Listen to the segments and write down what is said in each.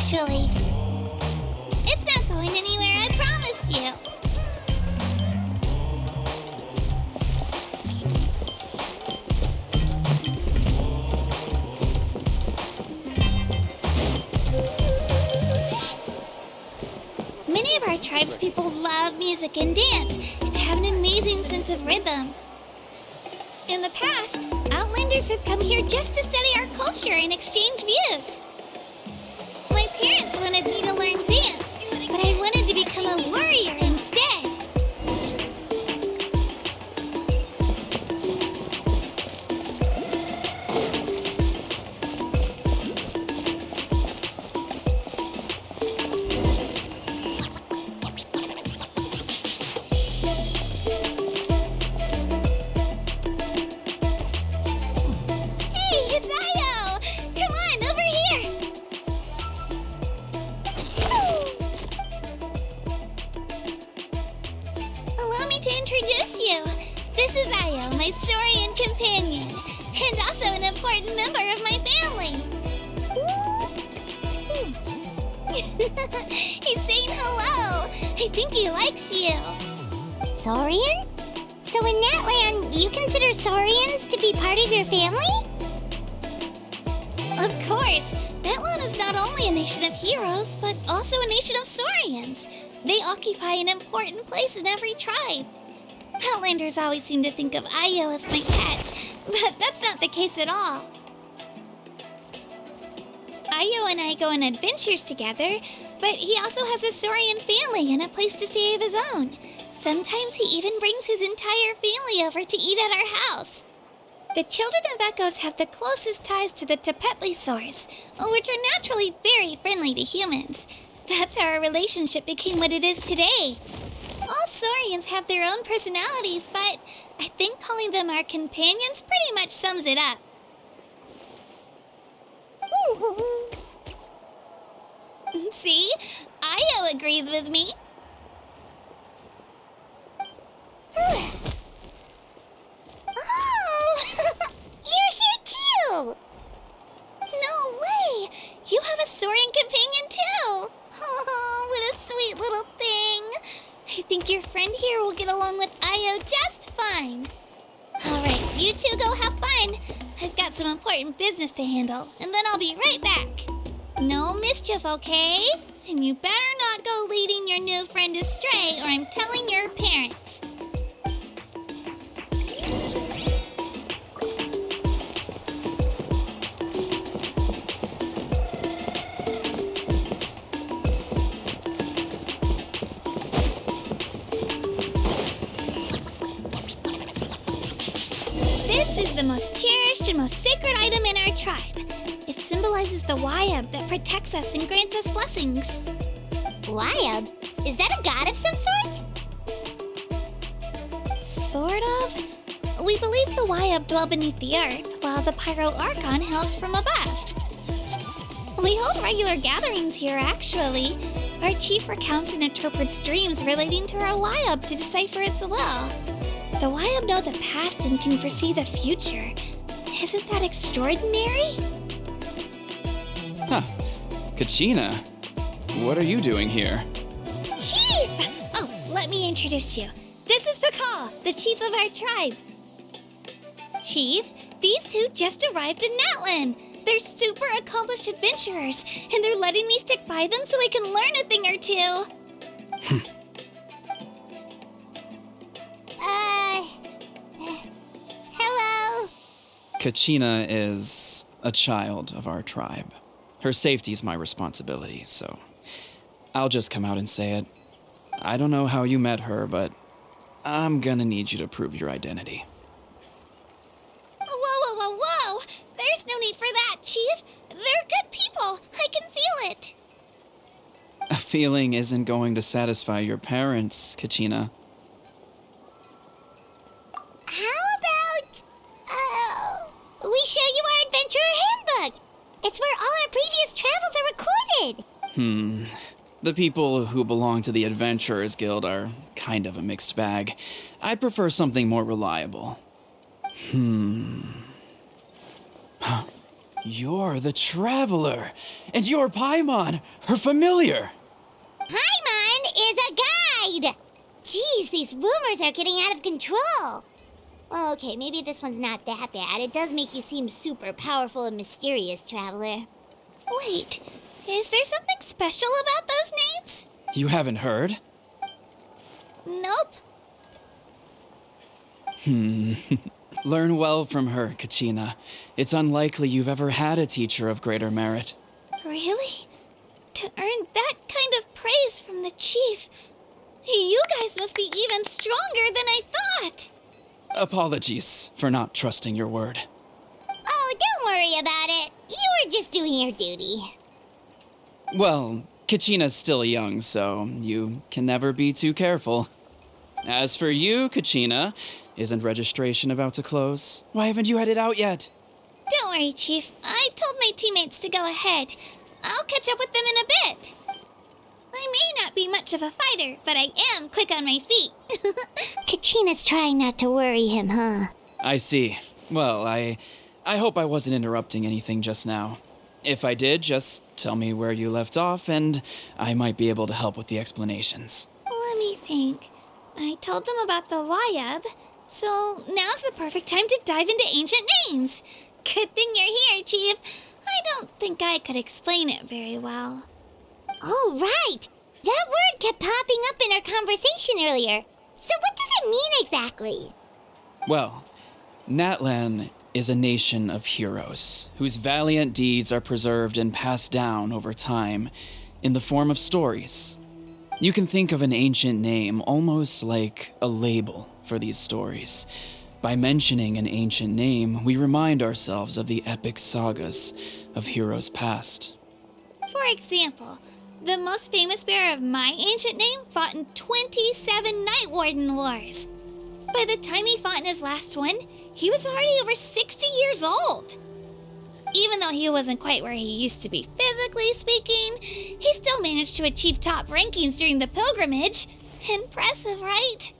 actually. It's not going anywhere, I promise you. Many of our tribe's people love music and dance and have an amazing sense of rhythm. In the past, Outlanders have come here just to study our culture and exchange views. My parents wanted me to learn dance, but I wanted to become a warrior instead. He's saying hello. I think he likes you. Saurian? So in Natlan, you consider Saurians to be part of your family? Of course. Natlan is not only a nation of heroes, but also a nation of Saurians. They occupy an important place in every tribe. Outlanders always seem to think of Io as my pet, but that's not the case at all. Io and I go on adventures together, but he also has a Saurian family and a place to stay of his own. Sometimes he even brings his entire family over to eat at our house. The children of Echoes have the closest ties to the Tepetlisaurs, which are naturally very friendly to humans. That's how our relationship became what it is today. All Saurians have their own personalities, but I think calling them our companions pretty much sums it up. See? Io agrees with me. Oh! You're here too! No way! You have a Saurian companion too! Oh, what a sweet little thing! I think your friend here will get along with Io just fine. Alright, you two go have fun. I've got some important business to handle, and then I'll be right back. No mischief, okay? And you better not go leading your new friend astray, or I'm telling your parents. This is the most cherished and most sacred item in our tribe. It symbolizes the Wyab that protects us and grants us blessings. Wyab? Is that a god of some sort? Sort of. We believe the Wyab dwell beneath the earth, while the Pyro Archon hails from above. We hold regular gatherings here, actually. Our chief recounts and interprets dreams relating to our Wyab to decipher its will. The Wyab know the past and can foresee the future. Isn't that extraordinary? Huh. Kachina, what are you doing here? Chief! Oh, let me introduce you. This is Pakal, the chief of our tribe. Chief, these two just arrived in Natlan. They're super accomplished adventurers, and they're letting me stick by them so I can learn a thing or two. Hello? Kachina is a child of our tribe. Her safety's my responsibility, so I'll just come out and say it. I don't know how you met her, but I'm gonna need you to prove your identity. Whoa. There's no need for that, Chief. They're good people. I can feel it. A feeling isn't going to satisfy your parents, Kachina. How about, we show you our adventurer handbook? It's where all our previous travels are recorded. The people who belong to the Adventurers Guild are kind of a mixed bag. I'd prefer something more reliable. You're the Traveler, and you're Paimon, her familiar. Paimon is a guide! Jeez, these rumors are getting out of control. Well, okay, maybe this one's not that bad. It does make you seem super powerful and mysterious, Traveler. Wait, is there something special about those names? You haven't heard? Nope. Learn well from her, Kachina. It's unlikely you've ever had a teacher of greater merit. Really? To earn that kind of praise from the chief, you guys must be even stronger than I thought. Apologies for not trusting your word. Oh, don't worry about it. You were just doing your duty. Well, Kachina's still young, so you can never be too careful. As for you, Kachina, isn't registration about to close? Why haven't you headed out yet? Don't worry, Chief. I told my teammates to go ahead. I'll catch up with them in a bit. I may not be much of a fighter, but I am quick on my feet. Kachina's trying not to worry him, huh? I see. Well, I hope I wasn't interrupting anything just now. If I did, just tell me where you left off, and I might be able to help with the explanations. Let me think. I told them about the Wayab, so now's the perfect time to dive into ancient names. Good thing you're here, Chief. I don't think I could explain it very well. Oh, right! That word kept popping up in our conversation earlier. So what does it mean exactly? Well, Natlan is a nation of heroes whose valiant deeds are preserved and passed down over time in the form of stories. You can think of an ancient name almost like a label for these stories. By mentioning an ancient name, we remind ourselves of the epic sagas of heroes past. For example, the most famous bearer of my ancient name fought in 27 Night Warden Wars. By the time he fought in his last one, he was already over 60 years old. Even though he wasn't quite where he used to be physically speaking, he still managed to achieve top rankings during the pilgrimage. Impressive, right?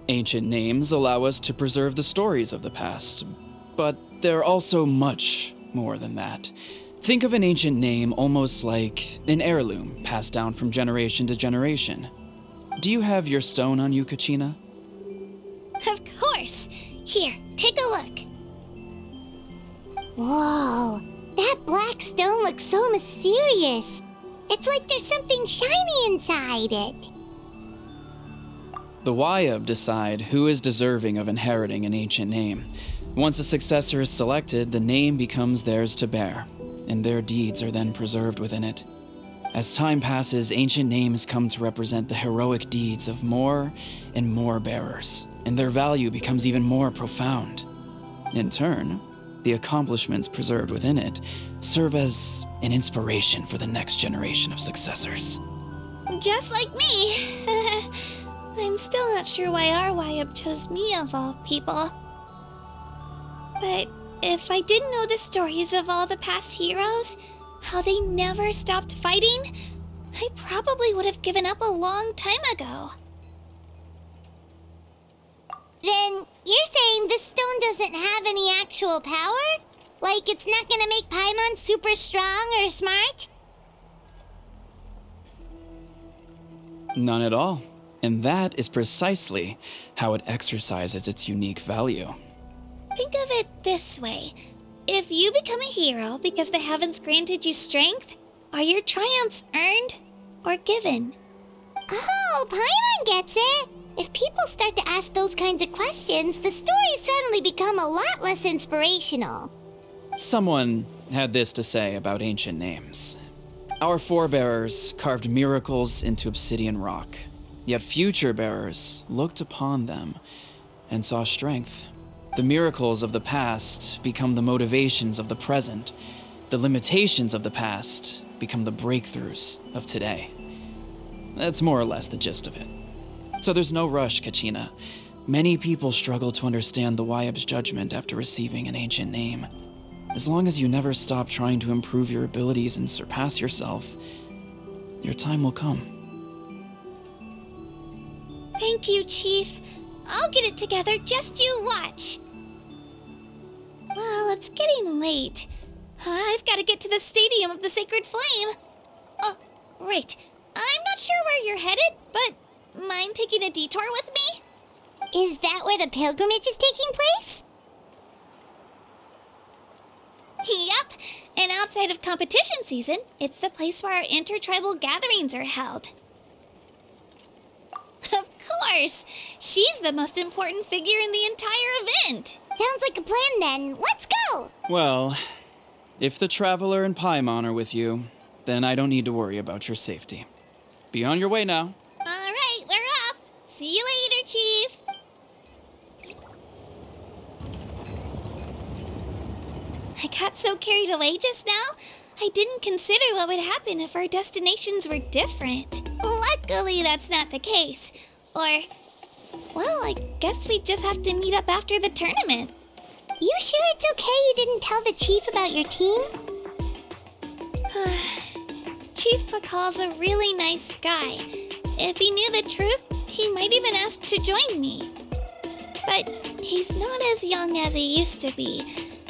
Ancient names allow us to preserve the stories of the past, but they're also much more than that. Think of an ancient name almost like an heirloom passed down from generation to generation. Do you have your stone on you, Kachina? Of course. Here, take a look. Whoa, that black stone looks so mysterious. It's like there's something shiny inside it. The Wayab decide who is deserving of inheriting an ancient name. Once a successor is selected, the name becomes theirs to bear, and their deeds are then preserved within it. As time passes, ancient names come to represent the heroic deeds of more and more bearers, and their value becomes even more profound. In turn, the accomplishments preserved within it serve as an inspiration for the next generation of successors. Just like me. I'm still not sure why our Wayab chose me of all people. But if I didn't know the stories of all the past heroes, how they never stopped fighting, I probably would have given up a long time ago. Then you're saying this stone doesn't have any actual power? Like it's not gonna make Paimon super strong or smart? None at all. And that is precisely how it exercises its unique value. Think of it this way. If you become a hero because the heavens granted you strength, are your triumphs earned or given? Oh, Paimon gets it! If people start to ask those kinds of questions, the stories suddenly become a lot less inspirational. Someone had this to say about ancient names. Our forebears carved miracles into obsidian rock, yet future bearers looked upon them and saw strength. The miracles of the past become the motivations of the present. The limitations of the past become the breakthroughs of today. That's more or less the gist of it. So there's no rush, Kachina. Many people struggle to understand the Wayab's judgment after receiving an ancient name. As long as you never stop trying to improve your abilities and surpass yourself, your time will come. Thank you, Chief. I'll get it together, just you watch. it's getting late. I've got to get to the Stadium of the Sacred Flame. Oh, right. I'm not sure where you're headed, but mind taking a detour with me? Is that where the pilgrimage is taking place? Yep, and outside of competition season, it's the place where our intertribal gatherings are held. Of course! She's the most important figure in the entire event! Sounds like a plan then. Let's go! Well, if the Traveler and Paimon are with you, then I don't need to worry about your safety. Be on your way now. Alright, we're off! See you later, Chief! I got so carried away just now, I didn't consider what would happen if our destinations were different. Luckily, that's not the case. Or, well, I guess we just have to meet up after the tournament. You sure it's okay you didn't tell the chief about your team? Chief Pakal's a really nice guy. If he knew the truth, he might even ask to join me. But he's not as young as he used to be,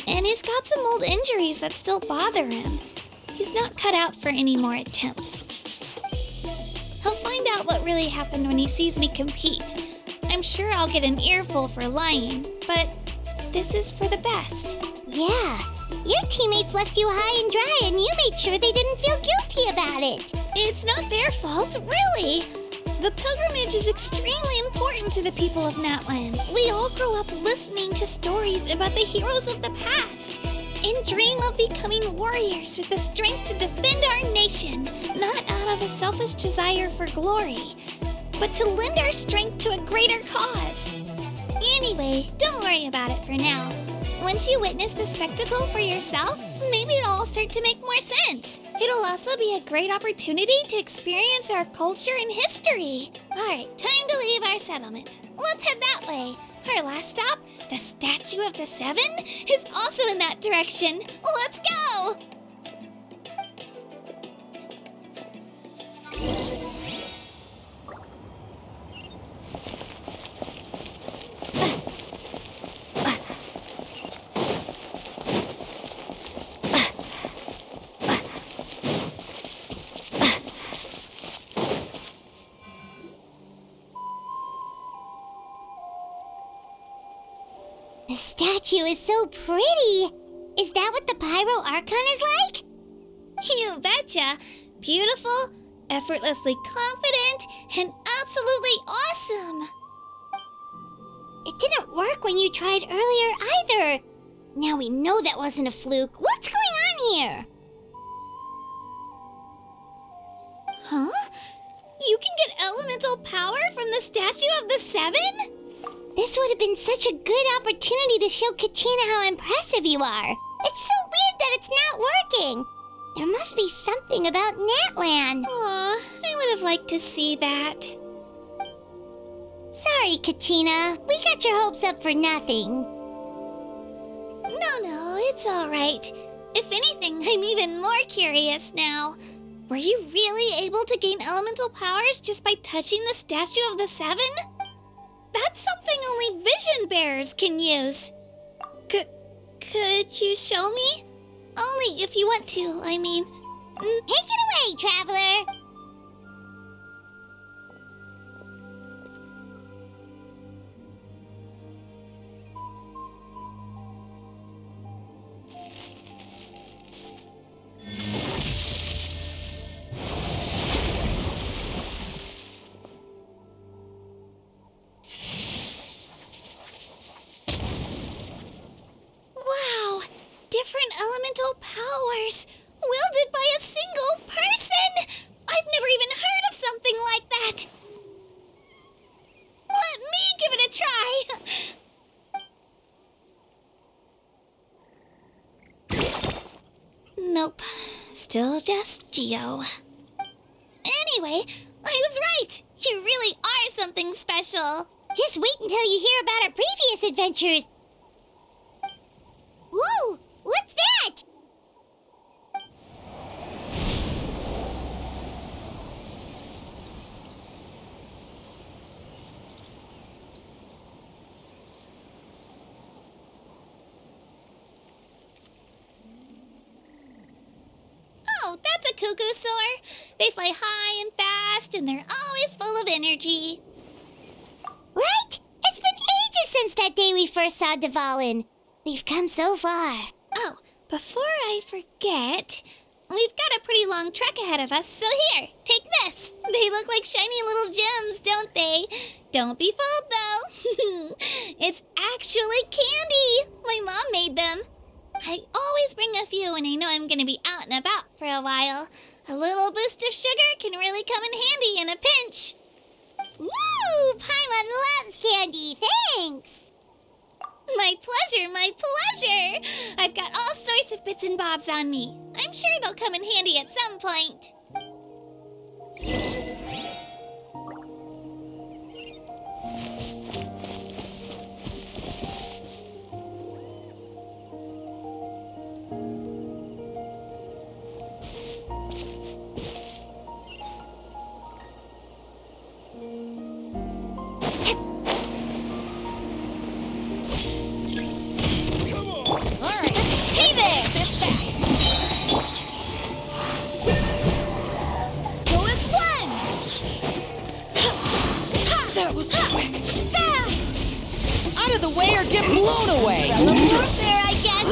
and he's got some old injuries that still bother him. He's not cut out for any more attempts. He'll find out what really happened when he sees me compete. I'm sure I'll get an earful for lying, but this is for the best. Yeah, your teammates left you high and dry and you made sure they didn't feel guilty about it. It's not their fault, really. The pilgrimage is extremely important to the people of Natlan. We all grow up listening to stories about the heroes of the past and dream of becoming warriors with the strength to defend our nation, not out of a selfish desire for glory, but to lend our strength to a greater cause. Anyway, don't worry about it for now. Once you witness the spectacle for yourself, maybe it'll all start to make more sense. It'll also be a great opportunity to experience our culture and history. Alright, time to leave our settlement. Let's head that way. Our last stop, the Statue of the Seven, is also in that direction. Let's go! The statue is so pretty. Is that what the Pyro Archon is like? You betcha. Beautiful, effortlessly confident, and absolutely awesome. It didn't work when you tried earlier either. Now we know that wasn't a fluke. What's going on here? Huh? You can get elemental power from the Statue of the Seven? This would have been such a good opportunity to show Kachina how impressive you are. It's so weird that it's not working. There must be something about Natlan. Aw, I would have liked to see that. Sorry, Kachina. We got your hopes up for nothing. No, it's all right. If anything, I'm even more curious now. Were you really able to gain elemental powers just by touching the Statue of the Seven? That's something only vision bearers can use. Could you show me? Only if you want to, I mean. Take it away, Traveler. Wow! Different elemental powers, wielded by a single person! I've never even heard of something like that! Let me give it a try! Nope. Still just Geo. Anyway, I was right! You really are something special! Just wait until you hear about our previous adventures. Whoa! What's that? That's a cuckoo soar. They fly high and fast, and they're always full of energy. Right? It's been ages since that day we first saw Dvalin. We've come so far. Oh, before I forget, we've got a pretty long trek ahead of us, so here, take this. They look like shiny little gems, don't they? Don't be fooled, though. It's actually candy. My mom made them. I always bring a few when I know I'm going to be out and about for a while. A little boost of sugar can really come in handy in a pinch. Woo! Paimon loves candy. Thanks. My pleasure, my pleasure. I've got all sorts of bits and bobs on me. I'm sure they'll come in handy at some point. Get blown away! Warfare, I guess.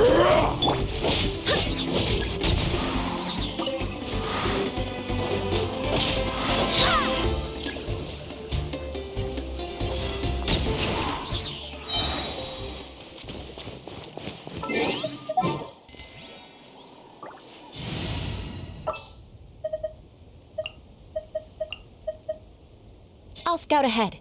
I'll scout ahead.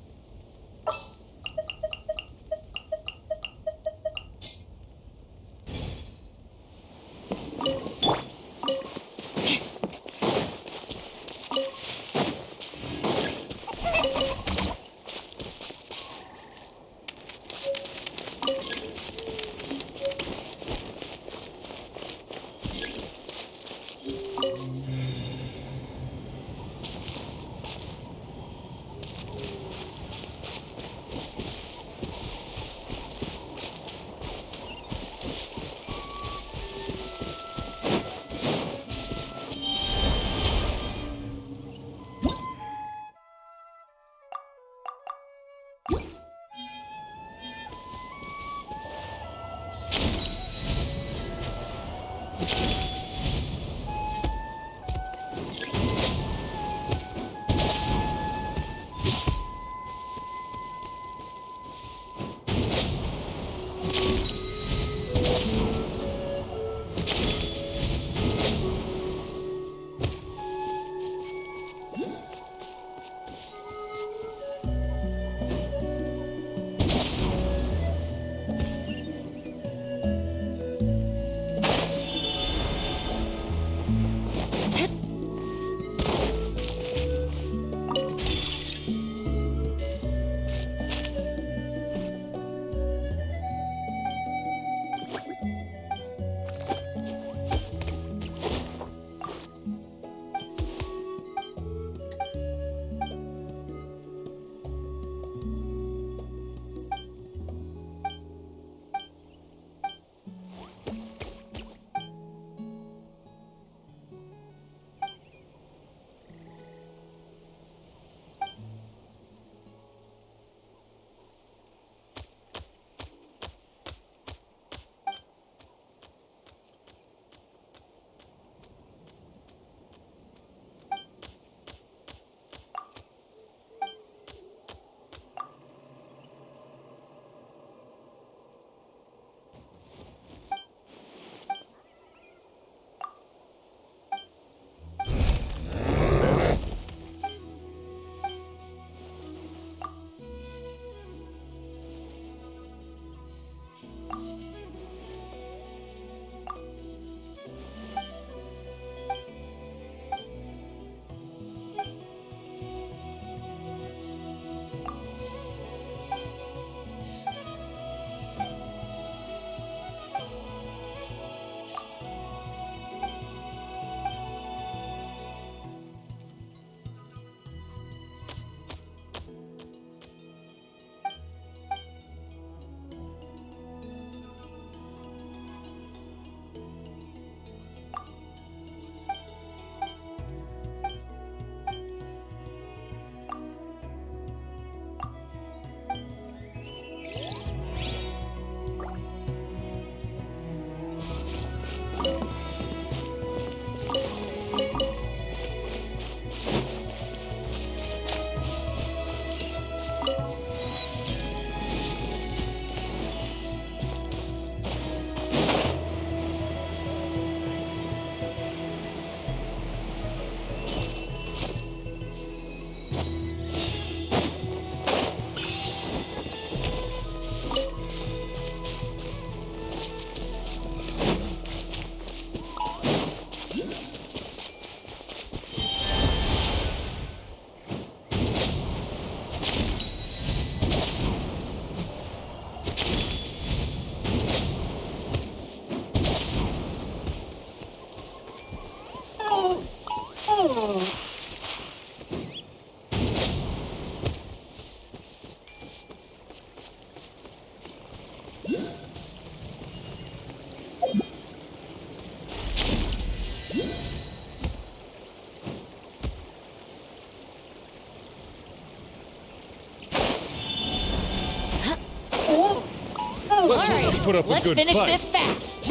put up a Let's good finish fight. this fast.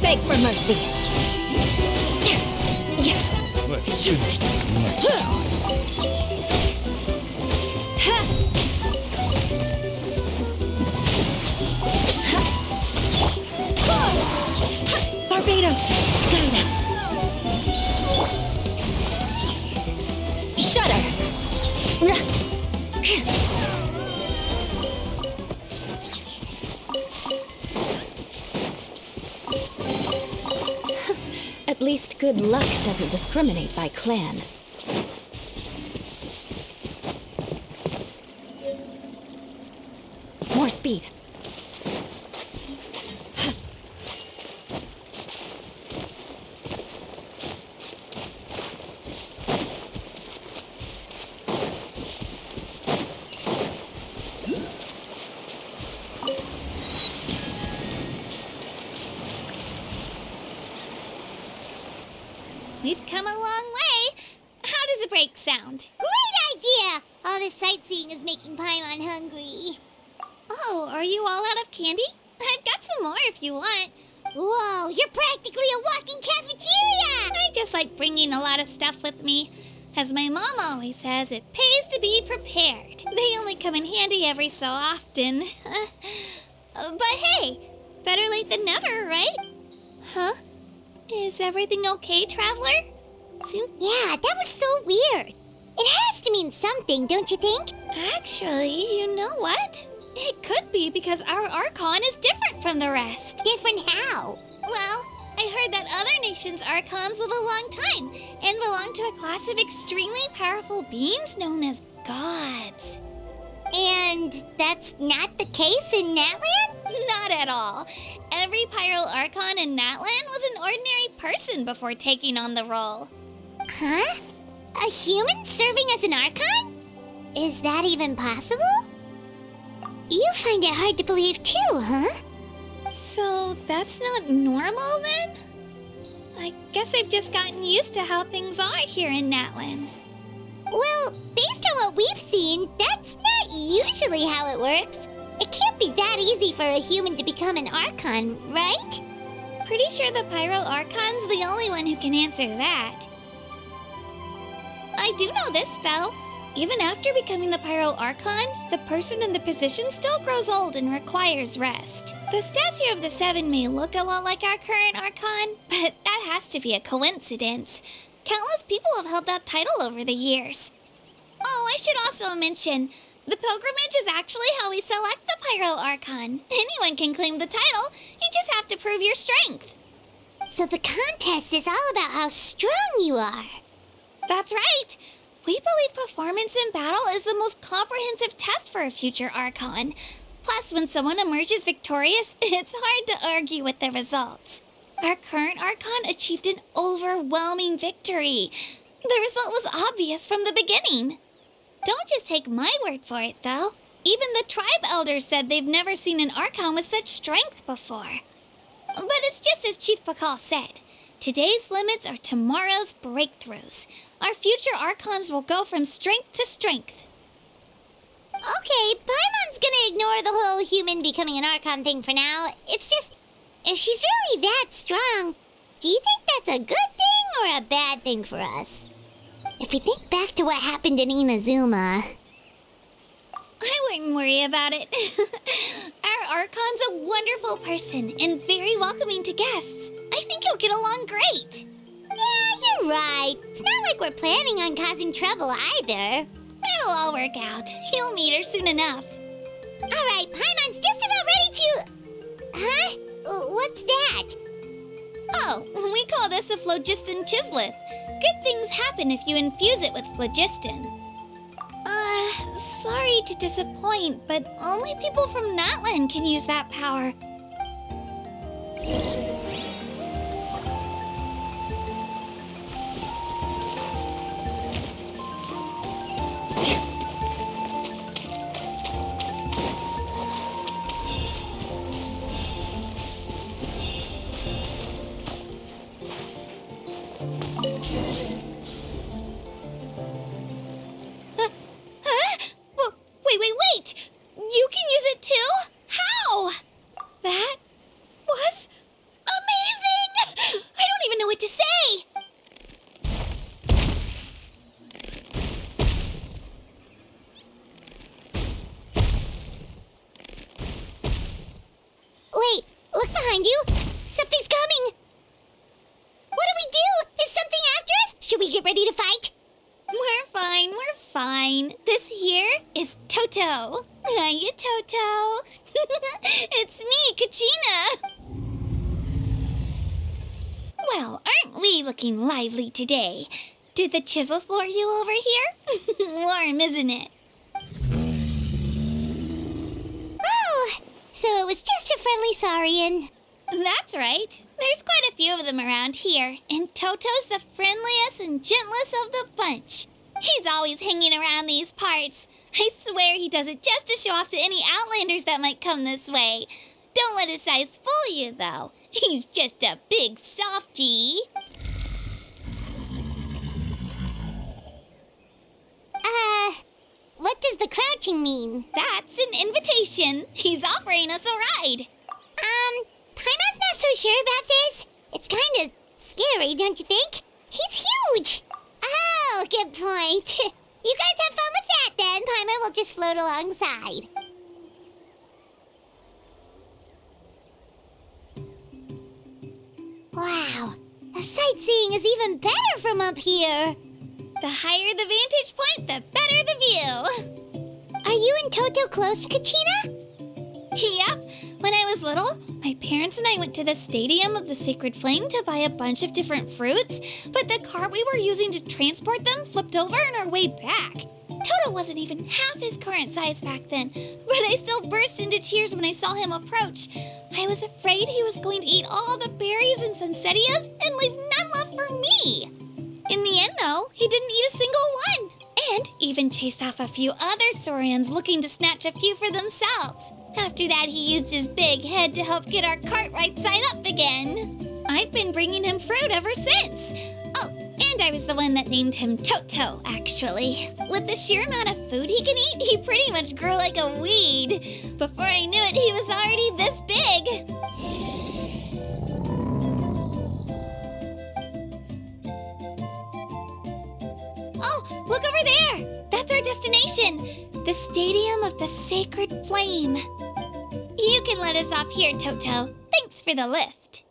Beg for mercy. Let's finish this next time. Barbados, guide us. Shudder. At least good luck doesn't discriminate by clan. More speed. We've come a long way. How does a break sound? Great idea! All this sightseeing is making Paimon hungry. Oh, are you all out of candy? I've got some more if you want. Whoa, you're practically a walking cafeteria! I just like bringing a lot of stuff with me. As my mom always says, it pays to be prepared. They only come in handy every so often. But hey, better late than never, right? Huh? Is everything okay, Traveler? Yeah, that was so weird. It has to mean something, don't you think? Actually, you know what? It could be because our Archon is different from the rest. Different how? Well, I heard that other nations' Archons live a long time and belong to a class of extremely powerful beings known as gods. And that's not the case in Natlan? Not at all. Every Pyro Archon in Natlan was an ordinary person before taking on the role. Huh? A human serving as an Archon? Is that even possible? You find it hard to believe too, huh? So that's not normal then? I guess I've just gotten used to how things are here in Natlan. Well, based on what we've seen, that's not usually how it works. It can't be that easy for a human to become an Archon, right? Pretty sure the Pyro Archon's the only one who can answer that. I do know this, though. Even after becoming the Pyro Archon, the person in the position still grows old and requires rest. The statue of the Seven may look a lot like our current Archon, but that has to be a coincidence. Countless people have held that title over the years. Oh, I should also mention, the pilgrimage is actually how we select the Pyro Archon. Anyone can claim the title, you just have to prove your strength. So the contest is all about how strong you are. That's right. We believe performance in battle is the most comprehensive test for a future Archon. Plus, when someone emerges victorious, it's hard to argue with the results. Our current Archon achieved an overwhelming victory. The result was obvious from the beginning. Don't just take my word for it, though. Even the tribe elders said they've never seen an Archon with such strength before. But it's just as Chief Pakal said. Today's limits are tomorrow's breakthroughs. Our future Archons will go from strength to strength. Okay, Paimon's gonna ignore the whole human becoming an Archon thing for now. It's just, if she's really that strong, do you think that's a good thing or a bad thing for us? If we think back to what happened in Inazuma... I wouldn't worry about it. Our Archon's a wonderful person and very welcoming to guests. I think you'll get along great. Yeah, you're right. It's not like we're planning on causing trouble either. It'll all work out. You'll meet her soon enough. All right, Paimon's just about ready to... Huh? What's that? Oh, we call this a phlogiston chisleth. Good things happen if you infuse it with phlogiston. Sorry to disappoint, but only people from Natlan can use that power. behind you! Something's coming! What do we do? Is something after us? Should we get ready to fight? We're fine. This here is Toto. Hiya, Toto. It's me, Kachina. Well, aren't we looking lively today? Did the chisel floor you over here? Warm, isn't it? Oh, so it was just a friendly saurian. That's right. There's quite a few of them around here, and Toto's the friendliest and gentlest of the bunch. He's always hanging around these parts. I swear he does it just to show off to any outlanders that might come this way. Don't let his size fool you, though. He's just a big softie. What does the crouching mean? That's an invitation. He's offering us a ride. Paimon's not so sure about this. It's kind of scary, don't you think? He's huge! Oh, good point. You guys have fun with that then. Paimon will just float alongside. Wow, the sightseeing is even better from up here. The higher the vantage point, the better the view. Are you and Toto close, Kachina? Yep. When I was little, my parents and I went to the Stadium of the Sacred Flame to buy a bunch of different fruits, but the cart we were using to transport them flipped over on our way back. Toto wasn't even half his current size back then, but I still burst into tears when I saw him approach. I was afraid he was going to eat all the berries and sunsettias and leave none left for me. In the end, though, he didn't eat a single one, and even chased off a few other saurians looking to snatch a few for themselves. After that, he used his big head to help get our cart right side up again. I've been bringing him fruit ever since. Oh, and I was the one that named him Toto, actually. With the sheer amount of food he can eat, he pretty much grew like a weed. Before I knew it, he was already this big. Oh, look over there! That's our destination! The Stadium of the Sacred Flame. You can let us off here, Toto. Thanks for the lift.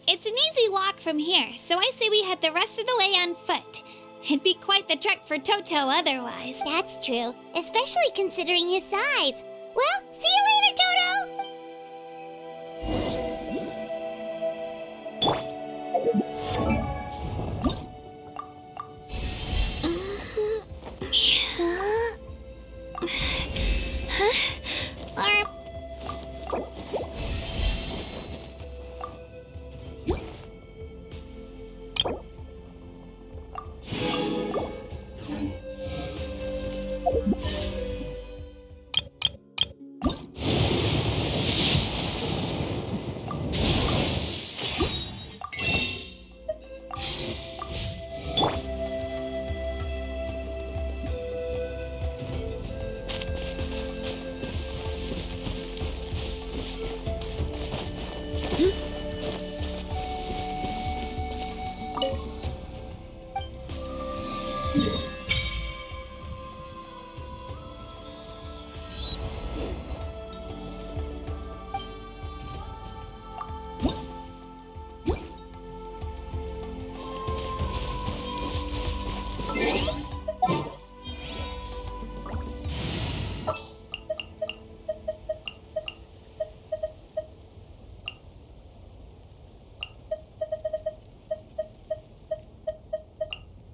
It's an easy walk from here, so I say we head the rest of the way on foot. It'd be quite the trek for Toto otherwise. That's true, especially considering his size. Well, see you later, Toto!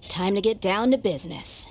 Time to get down to business.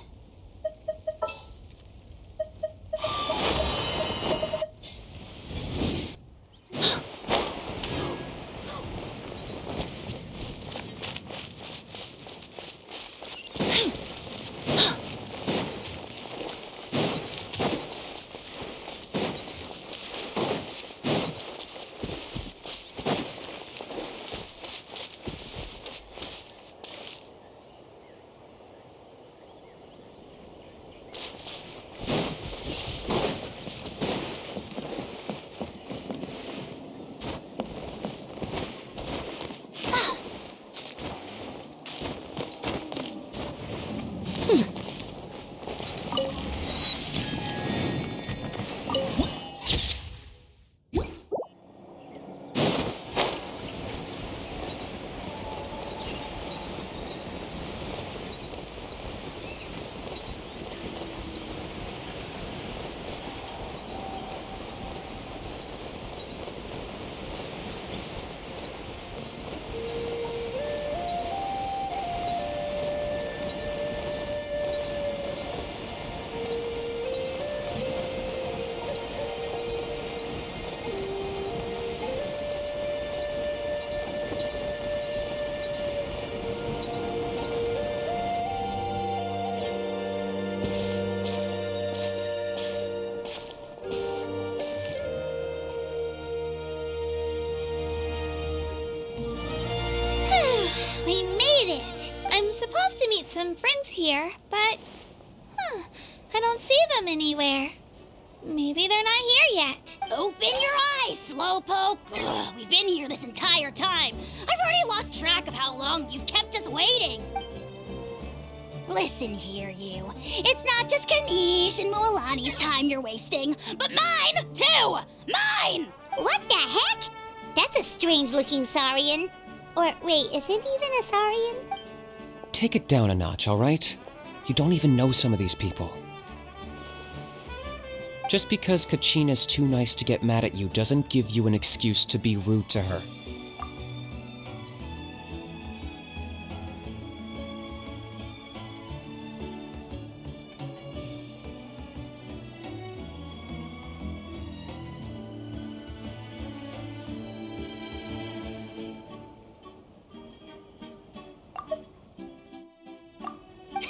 some friends here, but I don't see them anywhere. Maybe they're not here yet. Open your eyes, Slowpoke! Ugh, we've been here this entire time. I've already lost track of how long you've kept us waiting. Listen here, you. It's not just Kanish and Moalani's time you're wasting, but mine, too! Mine! What the heck? That's a strange-looking Saurian. Or, wait, is it even a Saurian? Take it down a notch, all right? You don't even know some of these people. Just because Kachina's too nice to get mad at you doesn't give you an excuse to be rude to her.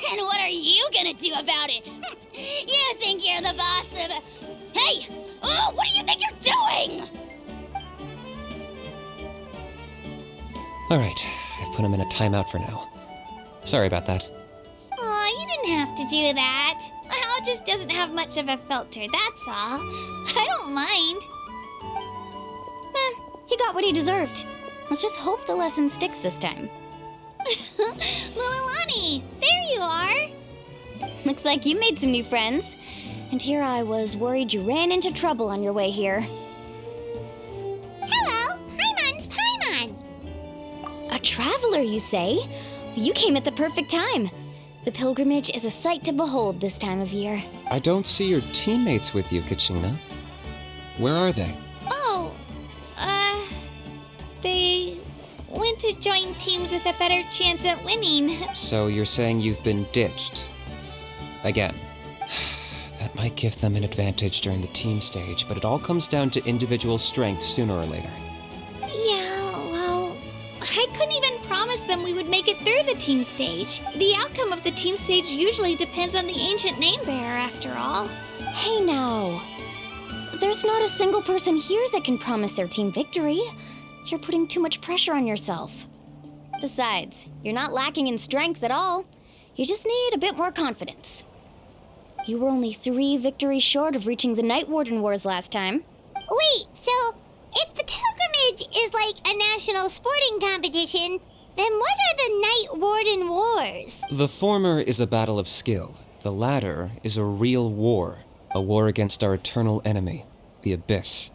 And what are you gonna do about it? You think you're the boss of... Hey! Oh, what do you think you're doing? All right, I've put him in a timeout for now. Sorry about that. Aw, you didn't have to do that. Hal just doesn't have much of a filter, that's all. I don't mind. He got what he deserved. Let's just hope the lesson sticks this time. Moalani, there you are. Looks like you made some new friends. And here I was worried you ran into trouble on your way here. Hello, Paimon's Paimon. A traveler, you say? You came at the perfect time. The pilgrimage is a sight to behold this time of year. I don't see your teammates with you, Kachina. Where are they? Oh, they went to join teams with a better chance at winning. So you're saying you've been ditched? Again. That might give them an advantage during the team stage, but it all comes down to individual strength sooner or later. Yeah, well, I couldn't even promise them we would make it through the team stage. The outcome of the team stage usually depends on the ancient name bearer, after all. Hey now. There's not a single person here that can promise their team victory. You're putting too much pressure on yourself. Besides, you're not lacking in strength at all. You just need a bit more confidence. You were only 3 victories short of reaching the Night Warden Wars last time. Wait, so if the pilgrimage is like a national sporting competition, then what are the Night Warden Wars? The former is a battle of skill. The latter is a real war. A war against our eternal enemy, the Abyss.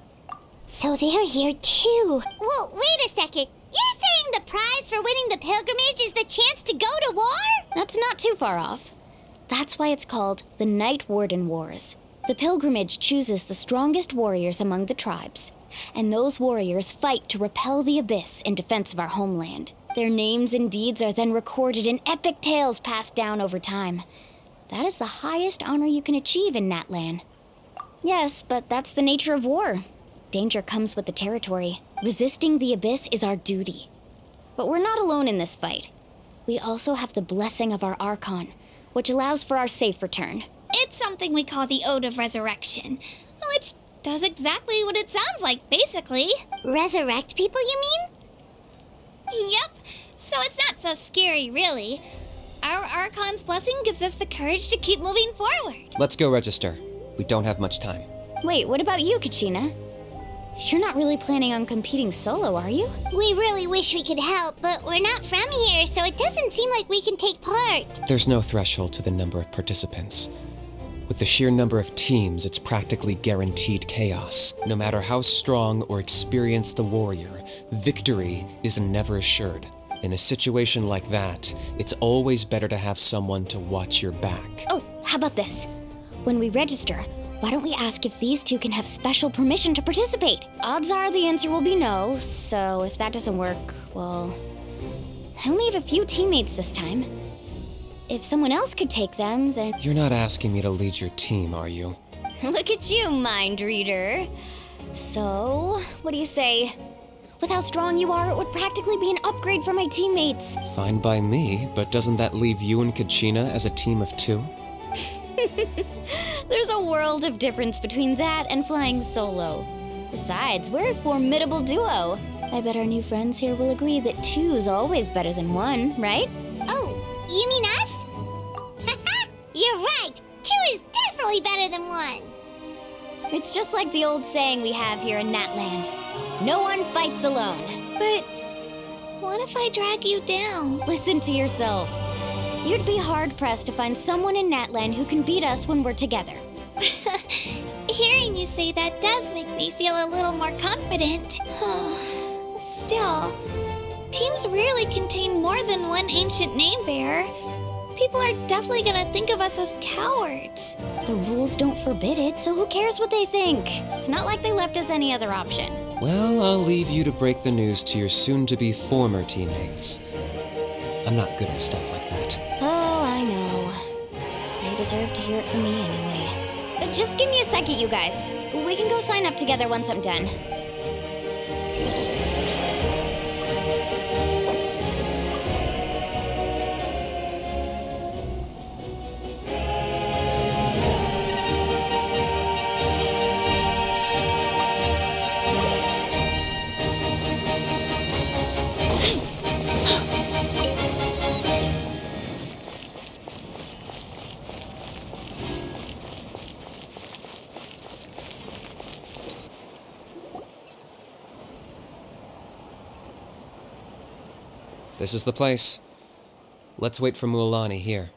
So they're here too. Well, wait a second. You're saying the prize for winning the pilgrimage is the chance to go to war? That's not too far off. That's why it's called the Night Warden Wars. The pilgrimage chooses the strongest warriors among the tribes, and those warriors fight to repel the Abyss in defense of our homeland. Their names and deeds are then recorded in epic tales passed down over time. That is the highest honor you can achieve in Natlan. Yes, but that's the nature of war. Danger comes with the territory. Resisting the Abyss is our duty. But we're not alone in this fight. We also have the blessing of our Archon, which allows for our safe return. It's something we call the Ode of Resurrection, which does exactly what it sounds like, basically. Resurrect people, you mean? Yep, so it's not so scary, really. Our Archon's blessing gives us the courage to keep moving forward. Let's go register. We don't have much time. Wait, what about you, Kachina? You're not really planning on competing solo, are you? We really wish we could help, but we're not from here, so it doesn't seem like we can take part. There's no threshold to the number of participants. With the sheer number of teams, it's practically guaranteed chaos. No matter how strong or experienced the warrior, victory is never assured. In a situation like that, it's always better to have someone to watch your back. Oh, how about this? When we register, why don't we ask if these two can have special permission to participate? Odds are the answer will be no, so if that doesn't work, well, I only have a few teammates this time. If someone else could take them, then... You're not asking me to lead your team, are you? Look at you, mind reader. So, what do you say? With how strong you are, it would practically be an upgrade for my teammates. Fine by me, but doesn't that leave you and Kachina as a team of 2? There's a world of difference between that and flying solo. Besides, we're a formidable duo. I bet our new friends here will agree that 2's always better than 1, right? Oh, you mean us? Two is definitely better than one. It's just like the old saying we have here in Natlan. No one fights alone. But what if I drag you down? Listen to yourself. You'd be hard-pressed to find someone in Natlan who can beat us when we're together. Hearing you say that does make me feel a little more confident. Still, teams rarely contain more than one ancient name bearer. People are definitely gonna think of us as cowards. The rules don't forbid it, so who cares what they think? It's not like they left us any other option. Well, I'll leave you to break the news to your soon-to-be former teammates. I'm not good at stuff like that. Oh, I know. They deserve to hear it from me anyway. Just give me a second, you guys. We can go sign up together once I'm done. This is the place. Let's wait for Mualani here.